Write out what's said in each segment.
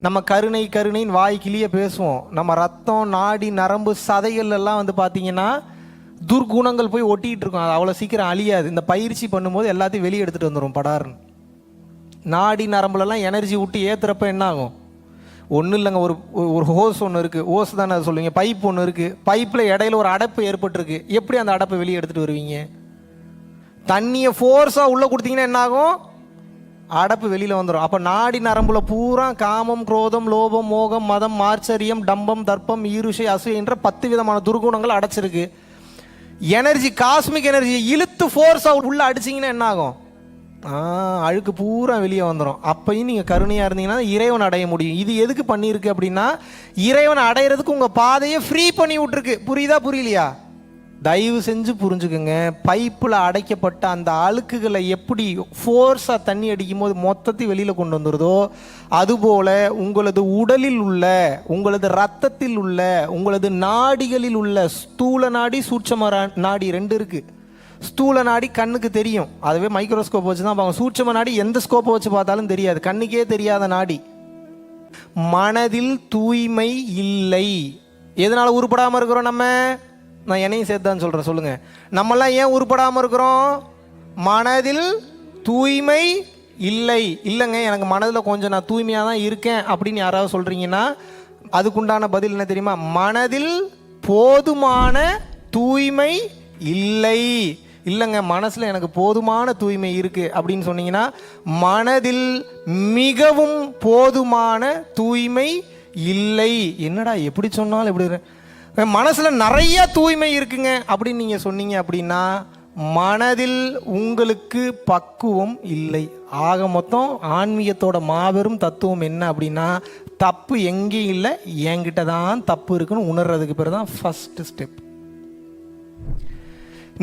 நம்ம கருணை கருணைன்னு வாய் கிளிய பேசுவோம். நம்ம ரத்தம் நாடி நரம்பு சதைகள் எல்லாம் பார்த்தீங்கன்னா துர்குணங்கள் போய் ஒட்டிகிட்டு இருக்கோம். அது அவ்வளோ சீக்கிரம் அழியாது. இந்த பயிற்சி பண்ணும்போது எல்லாத்தையும் வெளியே எடுத்துகிட்டு வந்துடும் படார்னு. நாடி நரம்புலலாம் எனர்ஜி விட்டு ஏற்றுறப்ப என்ன ஆகும்? ஒன்றும் இல்லைங்க, ஒரு ஹோஸ் ஒன்று இருக்குது. ஹோஸ் தானே அதை சொல்லுவீங்க. பைப் ஒன்று இருக்குது. பைப்பில் இடையில ஒரு அடைப்பு ஏற்பட்டுருக்கு. எப்படி அந்த அடைப்பை வெளியே எடுத்துகிட்டு வருவீங்க? தண்ணியை ஃபோர்ஸாக உள்ளே கொடுத்தீங்கன்னா என்ன ஆகும்? அடப்பு வெளியில் வந்துடும். அப்போ நாடி நரம்புல பூரா காமம், குரோதம், லோபம், மோகம், மதம், மார்ச்சரியம், டம்பம், தர்ப்பம், ஈருஷை, அசூயை என்ற 10 விதமான துர்குணங்கள் அடைச்சிருக்கு. எனர்ஜி, காஸ்மிக் எனர்ஜியை இழுத்து ஃபோர்ஸாக உள்ள அடிச்சிங்கன்னா என்ன ஆகும்? அழுக்கு பூரா வெளியே வந்துடும். அப்பையும் நீங்கள் கருணையாக இருந்தீங்கன்னா இறைவன் அடைய முடியும். இது எதுக்கு பண்ணியிருக்கு அப்படின்னா, இறைவன் அடையிறதுக்கு உங்கள் பாதையை ஃப்ரீ பண்ணி விட்டுருக்கு. புரியுதா புரியலையா? தயவு செஞ்சு புரிஞ்சுக்குங்க. பைப்பில் அடைக்கப்பட்ட அந்த அழுக்குகளை எப்படி ஃபோர்ஸாக தண்ணி அடிக்கும் போது மொத்தத்தையும் வெளியில் கொண்டு வந்துடுதோ, அதுபோல் உங்களது உடலில் உள்ள, உங்களது இரத்தத்தில் உள்ள, உங்களது நாடிகளில் உள்ள ஸ்தூல நாடி, சூட்சம நாடி 2 இருக்குது. ஸ்தூல நாடி கண்ணுக்கு தெரியும், அதுவே மைக்ரோஸ்கோப் வச்சு தான் பார்க்கணும். சூட்சம நாடி எந்த ஸ்கோப்பை வச்சு பார்த்தாலும் தெரியாது, கண்ணுக்கே தெரியாத நாடி. மனதில் தூய்மை இல்லை. எதனால் உருப்படாமல் இருக்கிறோம் நம்ம? நான் என்னையும் சேர்த்தான்னு சொல்கிறேன், சொல்லுங்கள். நம்மெல்லாம் ஏன் உருப்படாமல் இருக்கிறோம்? மனதில் தூய்மை இல்லை. இல்லைங்க, எனக்கு மனதில் கொஞ்சம் நான் தூய்மையாக தான் இருக்கேன் அப்படின்னு யாராவது சொல்கிறீங்கன்னா அதுக்குண்டான பதில் என்ன தெரியுமா? மனதில் போதுமான தூய்மை இல்லை. இல்லைங்க, மனசில் எனக்கு போதுமான தூய்மை இருக்குது அப்படின்னு சொன்னீங்கன்னா மனதில் மிகவும் போதுமான தூய்மை இல்லை. என்னடா எப்படி சொன்னாலும் எப்படி? மனசில் நிறைய தூய்மை இருக்குங்க அப்படின்னு நீங்கள் சொன்னீங்க அப்படின்னா மனதில் உங்களுக்கு பக்குவம் இல்லை. ஆக மொத்தம் ஆன்மீகத்தோட மாபெரும் தத்துவம் என்ன அப்படின்னா, தப்பு எங்கேயும் இல்லை, என்கிட்ட தான் தப்பு இருக்குன்னு உணர்றதுக்கு பேர் தான் ஃபஸ்ட்டு ஸ்டெப்.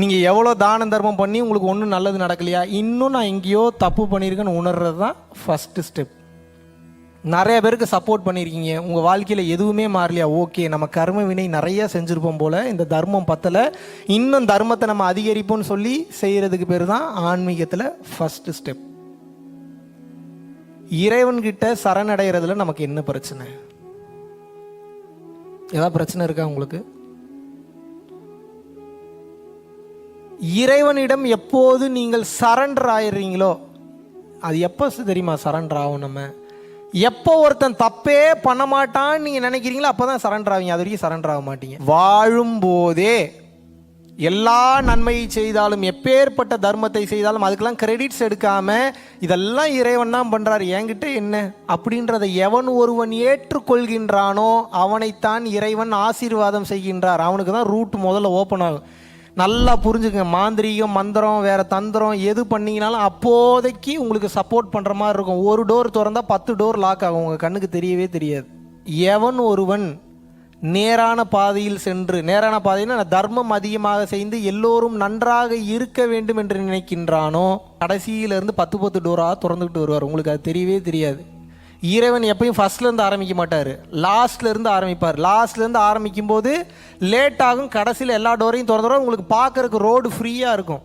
நீங்கள் எவ்வளோ தான தர்மம் பண்ணி உங்களுக்கு ஒன்றும் நல்லது நடக்கலையா, இன்னும் நான் எங்கேயோ தப்பு பண்ணியிருக்கேன்னு உணர்றது தான் ஃபஸ்ட்டு ஸ்டெப். நிறைய பேருக்கு சப்போர்ட் பண்ணியிருக்கீங்க, உங்கள் வாழ்க்கையில் எதுவுமே மாறலையா? ஓகே, நம்ம கர்ம வினை நிறைய செஞ்சுருப்போம் போல், இந்த தர்மம் பத்தலை, இன்னும் தர்மத்தை நம்ம அதிகரிப்போம்னு சொல்லி செய்கிறதுக்கு பேர் தான் ஆன்மீகத்தில் ஃபஸ்ட்டு ஸ்டெப். இறைவன்கிட்ட சரணடைகிறதுல நமக்கு என்ன பிரச்சனை? ஏதாவது பிரச்சனை இருக்கா உங்களுக்கு? இறைவனிடம் எப்போது நீங்கள் சரண்டர் ஆயிடுறீங்களோ, அது எப்போ தெரியுமா சரண்டர் ஆகும்? நம்ம எப்போ ஒருத்தன் தப்பே பண்ண மாட்டான்னு நீங்கள் நினைக்கிறீங்களோ அப்போ தான் சரண்டர் ஆவீங்க. அது வரைக்கும் சரண்டர் ஆக மாட்டீங்க. வாழும்போதே எல்லா நன்மையை செய்தாலும், எப்பேற்பட்ட தர்மத்தை செய்தாலும் அதுக்கெல்லாம் கிரெடிட்ஸ் எடுக்காமல் இதெல்லாம் இறைவன் தான் பண்ணுறாரு, என்கிட்ட என்ன அப்படின்றத எவன் ஒருவன் ஏற்றுக்கொள்கின்றானோ அவனைத்தான் இறைவன் ஆசீர்வாதம் செய்கின்றார். அவனுக்கு தான் ரூட் முதல்ல ஓப்பன் ஆகும். நல்லா புரிஞ்சுக்கங்க. மாந்திரீகம், மந்திரம், வேறு தந்திரம் எது பண்ணிங்கனாலும் அப்போதைக்கு உங்களுக்கு சப்போர்ட் பண்ணுற மாதிரி இருக்கும். ஒரு டோர் திறந்தா 10 டோர் லாக் ஆகும், உங்கள் கண்ணுக்கு தெரியவே தெரியாது. எவன் ஒருவன் நேரான பாதையில் சென்று, நேரான பாதையில் தர்மம் அதிகமாக செய்து எல்லோரும் நன்றாக இருக்க வேண்டும் என்று நினைக்கின்றானோ கடைசியிலேருந்து 10 டோராக திறந்துக்கிட்டு வருவார். உங்களுக்கு அது தெரியவே தெரியாது. இறைவன் எப்பயும் ஃபர்ஸ்ட்லேருந்து ஆரம்பிக்க மாட்டார், லாஸ்ட்லேருந்து ஆரம்பிப்பார். லாஸ்ட்லேருந்து ஆரம்பிக்கும் போது லேட் ஆகும், கடைசியில் எல்லா டோரையும் திறந்துடும். உங்களுக்கு பார்க்குறதுக்கு ரோடு ஃப்ரீயாக இருக்கும்.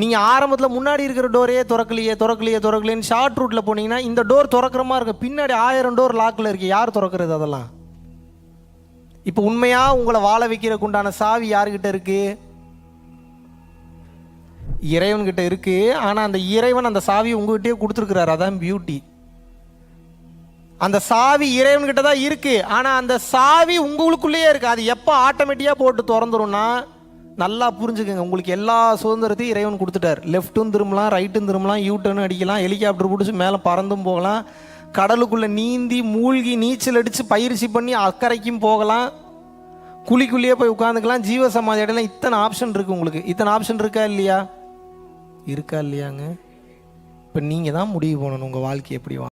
நீங்கள் ஆரம்பத்தில் முன்னாடி இருக்கிற டோரையே திறக்கலையேன்னு ஷார்ட் ரூட்டில் போனீங்கன்னா இந்த டோர் திறக்கிற மாதிரி இருக்கும், பின்னாடி 1000 டோர் லாக்கில் இருக்கு. யார் திறக்கிறது அதெல்லாம்? இப்போ உண்மையாக உங்களை வாழ வைக்கிறதுக்கு உண்டான சாவி யாருக்கிட்ட இருக்குது? இறைவன்கிட்ட இருக்குது. ஆனால் அந்த இறைவன் அந்த சாவியை உங்ககிட்டயே கொடுத்துருக்குறாரு. அதான் பியூட்டி. அந்த சாவி இறைவன்கிட்ட தான் இருக்குது, ஆனால் அந்த சாவி உங்களுக்குள்ளேயே இருக்குது. அது எப்போ ஆட்டோமேட்டிக்காக போட்டு திறந்துரும்னா, நல்லா புரிஞ்சுக்கோங்க, உங்களுக்கு எல்லா சுதந்திரத்தையும் இறைவன் கொடுத்துட்டார். லெஃப்ட்டும் திரும்பலாம், ரைட்டும் திரும்பலாம், யூட்டர்னும் அடிக்கலாம், ஹெலிகாப்டர் பிடிச்சி மேலே பறந்தும் போகலாம், கடலுக்குள்ளே நீந்தி மூழ்கி நீச்சல் அடித்து பயிற்சி பண்ணி அக்கறைக்கும் போகலாம், குழிக்குள்ளேயே போய் உட்காந்துக்கலாம், ஜீவ சமாதி இடையில இத்தனை ஆப்ஷன் இருக்குது. உங்களுக்கு இத்தனை ஆப்ஷன் இருக்கா இல்லையா? இருக்கா இல்லையாங்க? இப்போ நீங்கள் தான் முடிவு பண்ணணும் உங்கள் வாழ்க்கை எப்படி